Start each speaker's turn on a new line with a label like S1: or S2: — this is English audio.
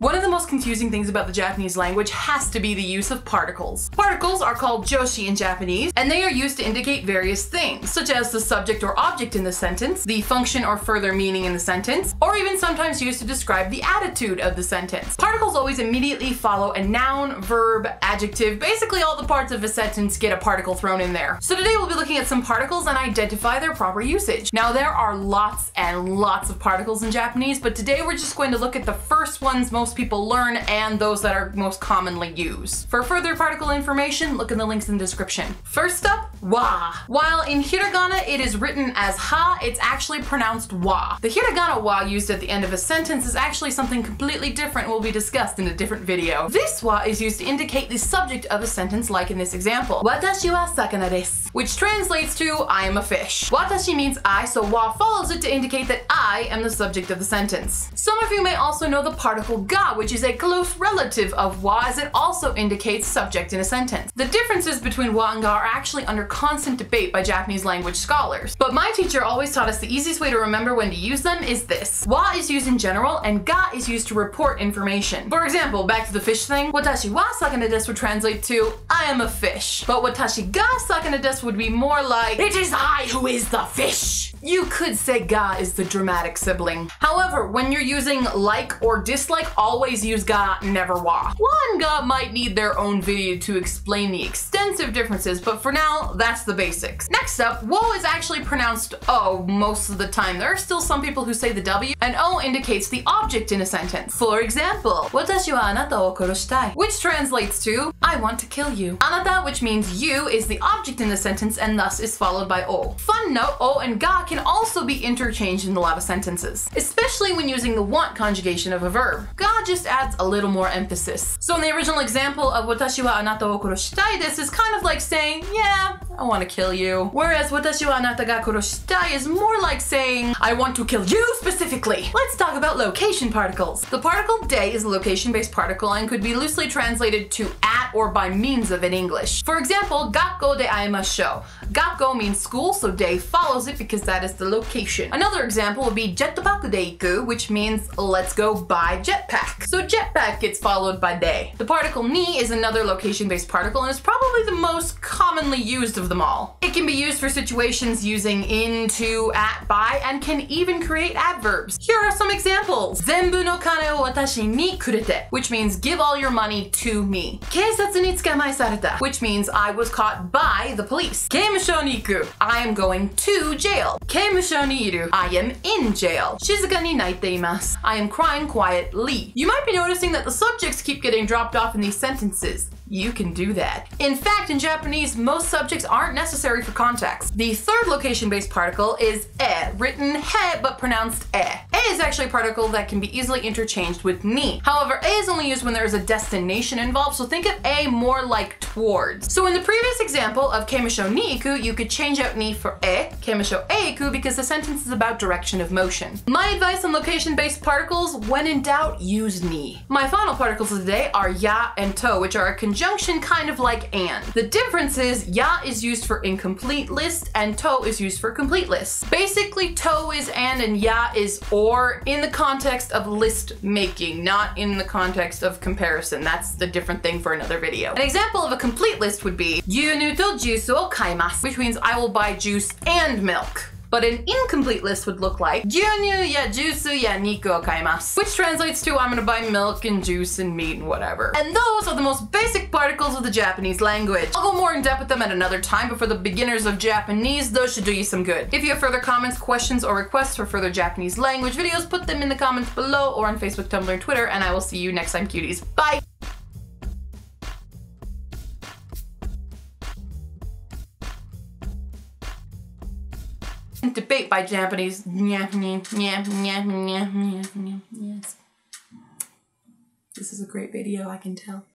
S1: One of the most confusing things about the Japanese language has to be the use of particles. Particles are called joshi in Japanese, and they are used to indicate various things, such as the subject or object in the sentence, the function or further meaning in the sentence, or even sometimes used to describe the attitude of the sentence. Particles always immediately follow a noun, verb, adjective, basically all the parts of a sentence get a particle thrown in there. So today we'll be looking at some particles and identify their proper usage. Now there are lots and lots of particles in Japanese, but today we're just going to look at the first ones most people learn and those that are most commonly used. For further particle information, look in the links in the description. First up, wa. While in hiragana it is written as ha, it's actually pronounced wa. The hiragana wa used at the end of a sentence is actually something completely different and will be discussed in a different video. This wa is used to indicate the subject of a sentence, like in this example. Watashi wa sakana desu, which translates to I am a fish. Watashi means I, so wa follows it to indicate that I am the subject of the sentence. Some of you may also know the particle ga, which is a close relative of wa, as it also indicates subject in a sentence. The differences between wa and ga are actually under constant debate by Japanese language scholars, but my teacher always taught us the easiest way to remember when to use them is this. Wa is used in general and ga is used to report information. For example, back to the fish thing, watashi wa sakana desu would translate to I am a fish, but watashi ga sakana desu would be more like it is I who is the fish. You could say ga is the dramatic sibling. However, when you're using like or dislike, always use ga, never wa. Wa and ga might need their own video to explain the extensive differences, but for now, that's the basics. Next up, wo is actually pronounced o most of the time. There are still some people who say the w, and o indicates the object in a sentence. For example, watashi wa anata wo koroshitai, which translates to I want to kill you. Anata, which means you, is the object in the sentence and thus is followed by o. Fun note, o and ga can also be interchanged in a lot of sentences, especially when using the want conjugation of a verb. Ga just adds a little more emphasis. So in the original example of watashi wa anata wo koroshitai, this is kind of like saying, yeah, I want to kill you. Whereas watashi wa anata ga koroshitai is more like saying, I want to kill you specifically. Let's talk about location particles. The particle de is a location-based particle and could be loosely translated to at or by means of in English. For example, gakko de aimashou. Gakko means school, so de follows it because that is the location. Another example would be jetpaku de iku, which means let's go buy jetpack. So jetpack gets followed by de. The particle ni is another location-based particle and is probably the most commonly used of them all. It can be used for situations using in, to, at, by, and can even create adverbs. Here are some examples. Zenbu no kane o watashi ni kurete, which means give all your money to me. Keisatsu ni tsukamae sareta, which means I was caught by the police. Keimushou ni iku, I am going to jail. Keimushou ni iru, I am in jail. Shizuka ni naite imasu, I am crying quietly. You might be noticing that the subjects keep getting dropped off in these sentences. You can do that. In fact, in Japanese, most subjects aren't necessary for context. The third location-based particle is e, written he but pronounced e. E is actually a particle that can be easily interchanged with ni. However, e is only used when there is a destination involved, so think of e more like towards. So in the previous example of keimushou ni iku, you could change out ni for e, keimushou e iku, because the sentence is about direction of motion. My advice on location-based particles, when in doubt, use ni. My final particles of the day are ya and to, which are a conjunction kind of like and. The difference is ya is used for incomplete list and to is used for complete lists. Basically, to is and ya is or in the context of list making, not in the context of comparison. That's the different thing for another video. An example of a complete list would be gyunu to juice wo kaimasu, which means I will buy juice and milk. But an incomplete list would look like gyunyu ya juice ya niku o kaimasu, which translates to I'm gonna buy milk and juice and meat and whatever. And those are the most basic particles of the Japanese language. I'll go more in depth with them at another time, but for the beginners of Japanese, those should do you some good. If you have further comments, questions, or requests for further Japanese language videos, put them in the comments below or on Facebook, Tumblr, and Twitter, and I will see you next time, cuties. Bye! Debate by Japanese. Yes. This is a great video, I can tell.